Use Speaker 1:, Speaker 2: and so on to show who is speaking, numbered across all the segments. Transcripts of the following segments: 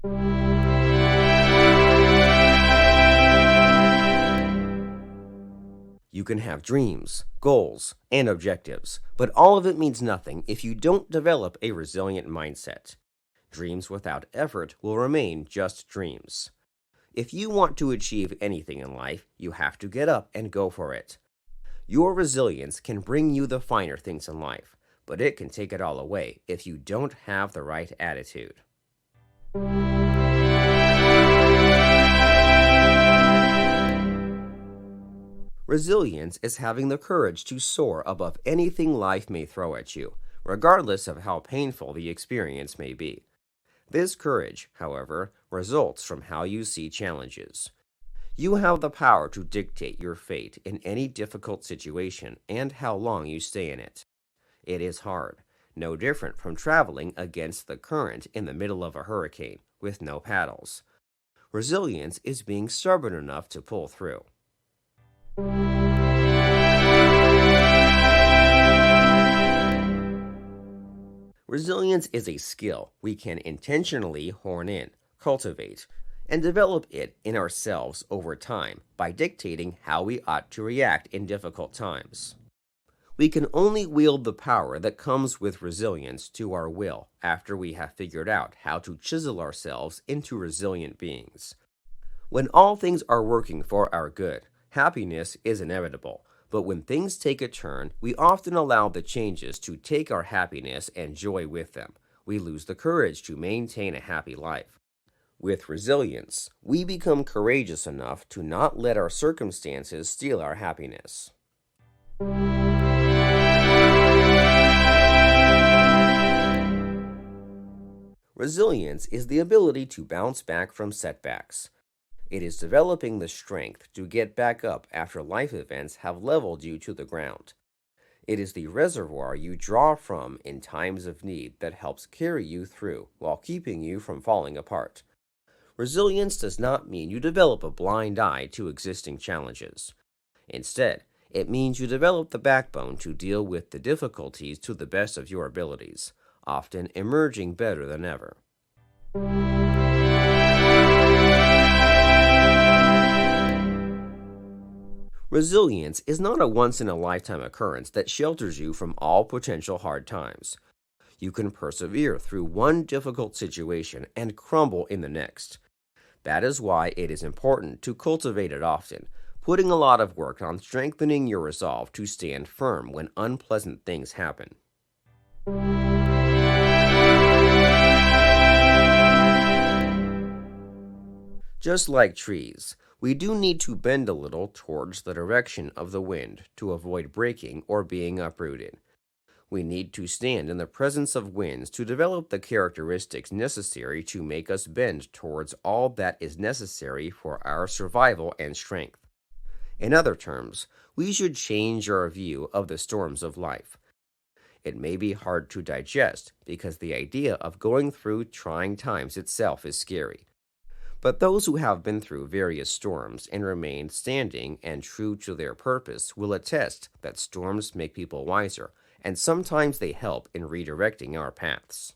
Speaker 1: You can have dreams, goals, and objectives, but all of it means nothing if you don't develop a resilient mindset. Dreams without effort will remain just dreams. If you want to achieve anything in life, you have to get up and go for it. Your resilience can bring you the finer things in life, but it can take it all away if you don't have the right attitude. Resilience is having the courage to soar above anything life may throw at you, regardless of how painful the experience may be. This courage, however, results from how you see challenges. You have the power to dictate your fate in any difficult situation and how long you stay in it. It is hard, no different from traveling against the current in the middle of a hurricane with no paddles. Resilience is being stubborn enough to pull through. Resilience is a skill we can intentionally hone in, cultivate, and develop it in ourselves over time by dictating how we ought to react in difficult times. We can only wield the power that comes with resilience to our will after we have figured out how to chisel ourselves into resilient beings. When all things are working for our good, happiness is inevitable, but when things take a turn, we often allow the changes to take our happiness and joy with them. We lose the courage to maintain a happy life. With resilience, we become courageous enough to not let our circumstances steal our happiness. Resilience is the ability to bounce back from setbacks. It is developing the strength to get back up after life events have leveled you to the ground. It is the reservoir you draw from in times of need that helps carry you through while keeping you from falling apart. Resilience does not mean you develop a blind eye to existing challenges. Instead, it means you develop the backbone to deal with the difficulties to the best of your abilities, often emerging better than ever. Resilience is not a once-in-a-lifetime occurrence that shelters you from all potential hard times. You can persevere through one difficult situation and crumble in the next. That is why it is important to cultivate it often, putting a lot of work on strengthening your resolve to stand firm when unpleasant things happen. Just like trees, we do need to bend a little towards the direction of the wind to avoid breaking or being uprooted. We need to stand in the presence of winds to develop the characteristics necessary to make us bend towards all that is necessary for our survival and strength. In other terms, we should change our view of the storms of life. It may be hard to digest because the idea of going through trying times itself is scary. But those who have been through various storms and remained standing and true to their purpose will attest that storms make people wiser, and sometimes they help in redirecting our paths.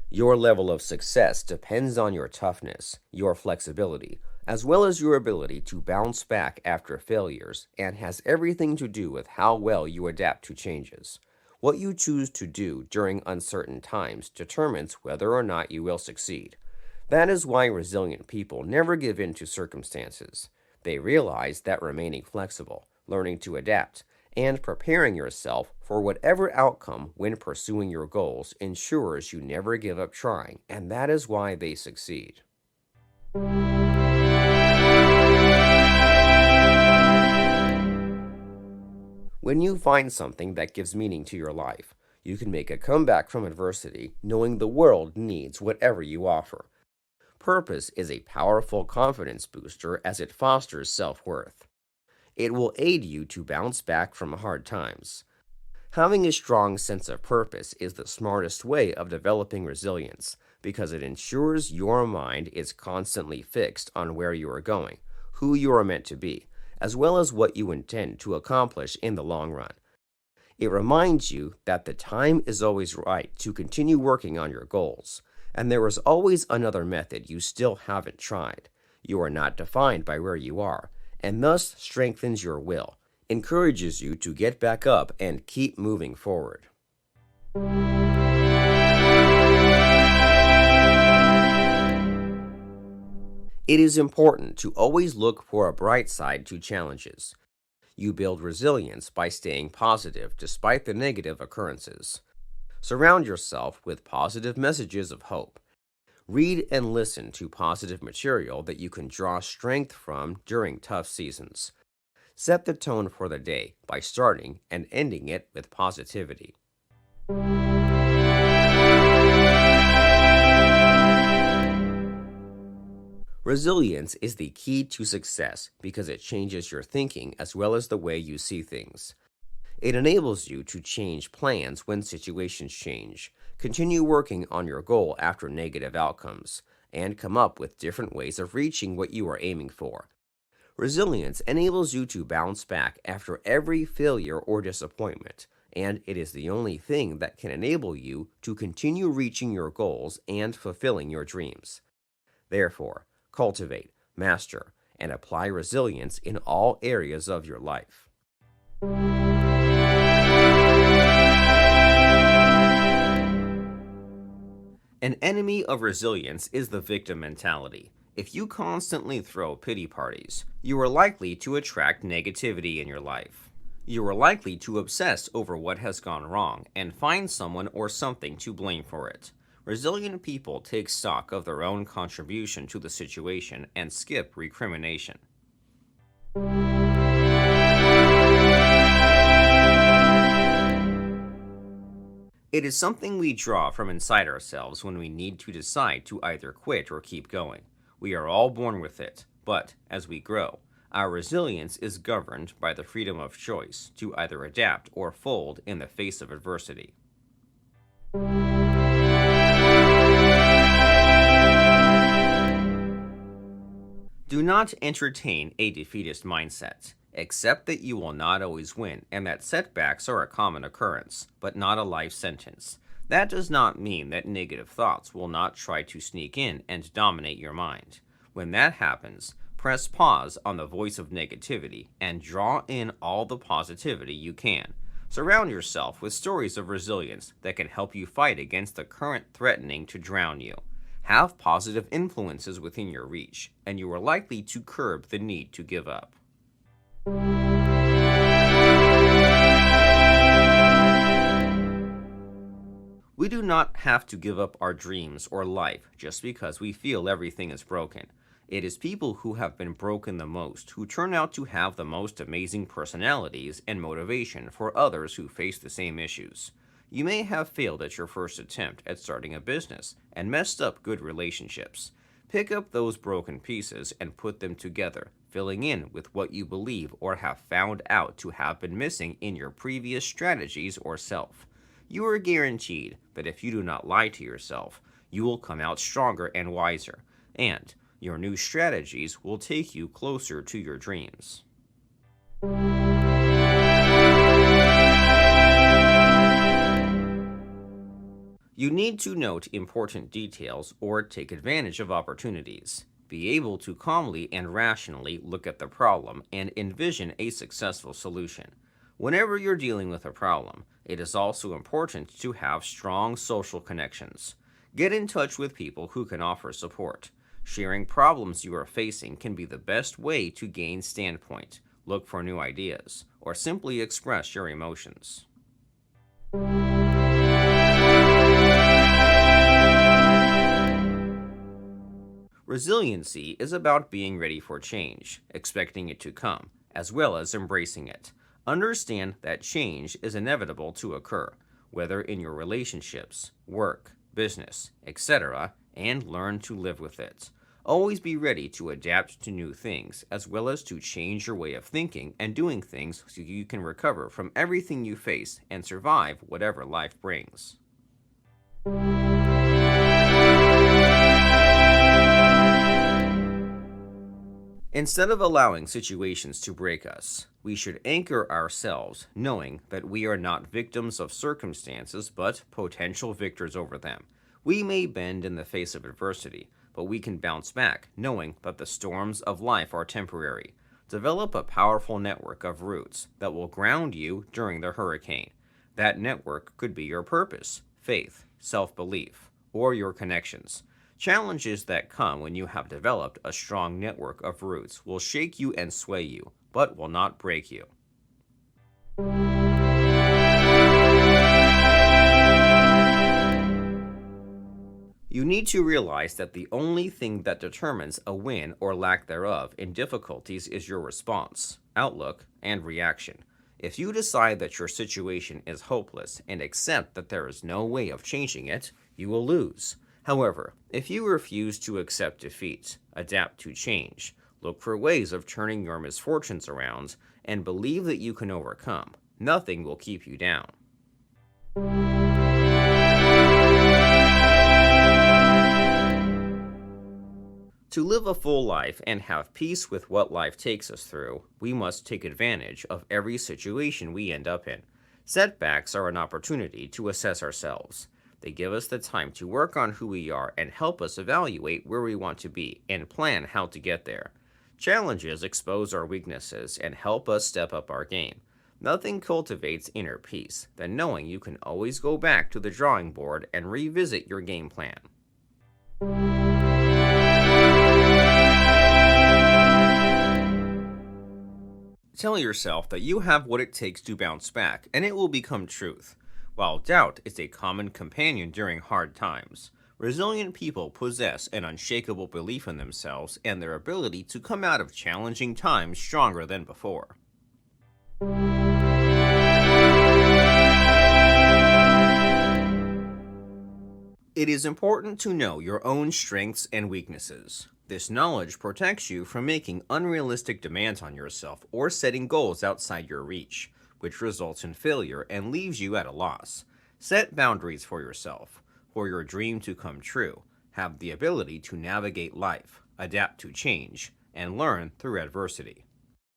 Speaker 1: Your level of success depends on your toughness, your flexibility, as well as your ability to bounce back after failures, and has everything to do with how well you adapt to changes. What you choose to do during uncertain times determines whether or not you will succeed. That is why resilient people never give in to circumstances. They realize that remaining flexible, learning to adapt, and preparing yourself for whatever outcome when pursuing your goals ensures you never give up trying, and that is why they succeed. When you find something that gives meaning to your life, you can make a comeback from adversity knowing the world needs whatever you offer. Purpose is a powerful confidence booster as it fosters self-worth. It will aid you to bounce back from hard times. Having a strong sense of purpose is the smartest way of developing resilience because it ensures your mind is constantly fixed on where you are going, who you are meant to be, as well as what you intend to accomplish in the long run. It reminds you that the time is always right to continue working on your goals, and there is always another method you still haven't tried. You are not defined by where you are, and thus strengthens your will, encourages you to get back up and keep moving forward. It is important to always look for a bright side to challenges. You build resilience by staying positive despite the negative occurrences. Surround yourself with positive messages of hope. Read and listen to positive material that you can draw strength from during tough seasons. Set the tone for the day by starting and ending it with positivity. Resilience is the key to success because it changes your thinking as well as the way you see things. It enables you to change plans when situations change, continue working on your goal after negative outcomes, and come up with different ways of reaching what you are aiming for. Resilience enables you to bounce back after every failure or disappointment, and it is the only thing that can enable you to continue reaching your goals and fulfilling your dreams. Therefore, cultivate, master, and apply resilience in all areas of your life. An enemy of resilience is the victim mentality. If you constantly throw pity parties, you are likely to attract negativity in your life. You are likely to obsess over what has gone wrong and find someone or something to blame for it. Resilient people take stock of their own contribution to the situation and skip recrimination. It is something we draw from inside ourselves when we need to decide to either quit or keep going. We are all born with it, but as we grow, our resilience is governed by the freedom of choice to either adapt or fold in the face of adversity. Do not entertain a defeatist mindset. Accept that you will not always win and that setbacks are a common occurrence, but not a life sentence. That does not mean that negative thoughts will not try to sneak in and dominate your mind. When that happens, press pause on the voice of negativity and draw in all the positivity you can. Surround yourself with stories of resilience that can help you fight against the current threatening to drown you. Have positive influences within your reach, and you are likely to curb the need to give up. We do not have to give up our dreams or life just because we feel everything is broken. It is people who have been broken the most who turn out to have the most amazing personalities and motivation for others who face the same issues. You may have failed at your first attempt at starting a business and messed up good relationships. Pick up those broken pieces and put them together, filling in with what you believe or have found out to have been missing in your previous strategies or self. You are guaranteed that if you do not lie to yourself, you will come out stronger and wiser, and your new strategies will take you closer to your dreams. You need to note important details or take advantage of opportunities. Be able to calmly and rationally look at the problem and envision a successful solution. Whenever you're dealing with a problem, it is also important to have strong social connections. Get in touch with people who can offer support. Sharing problems you are facing can be the best way to gain standpoint, look for new ideas, or simply express your emotions. Resiliency is about being ready for change, expecting it to come, as well as embracing it. Understand that change is inevitable to occur, whether in your relationships, work, business, etc., and learn to live with it. Always be ready to adapt to new things, as well as to change your way of thinking and doing things so you can recover from everything you face and survive whatever life brings. Instead of allowing situations to break us, we should anchor ourselves knowing that we are not victims of circumstances but potential victors over them. We may bend in the face of adversity, but we can bounce back knowing that the storms of life are temporary. Develop a powerful network of roots that will ground you during the hurricane. That network could be your purpose, faith, self-belief, or your connections. Challenges that come when you have developed a strong network of roots will shake you and sway you, but will not break you. You need to realize that the only thing that determines a win or lack thereof in difficulties is your response, outlook, and reaction. If you decide that your situation is hopeless and accept that there is no way of changing it, you will lose. However, if you refuse to accept defeat, adapt to change, look for ways of turning your misfortunes around, and believe that you can overcome, nothing will keep you down. To live a full life and have peace with what life takes us through, we must take advantage of every situation we end up in. Setbacks are an opportunity to assess ourselves. They give us the time to work on who we are and help us evaluate where we want to be and plan how to get there. Challenges expose our weaknesses and help us step up our game. Nothing cultivates inner peace than knowing you can always go back to the drawing board and revisit your game plan. Tell yourself that you have what it takes to bounce back, and it will become truth. While doubt is a common companion during hard times, resilient people possess an unshakable belief in themselves and their ability to come out of challenging times stronger than before. It is important to know your own strengths and weaknesses. This knowledge protects you from making unrealistic demands on yourself or setting goals outside your reach, which results in failure and leaves you at a loss. Set boundaries for yourself. For your dream to come true, have the ability to navigate life, adapt to change, and learn through adversity.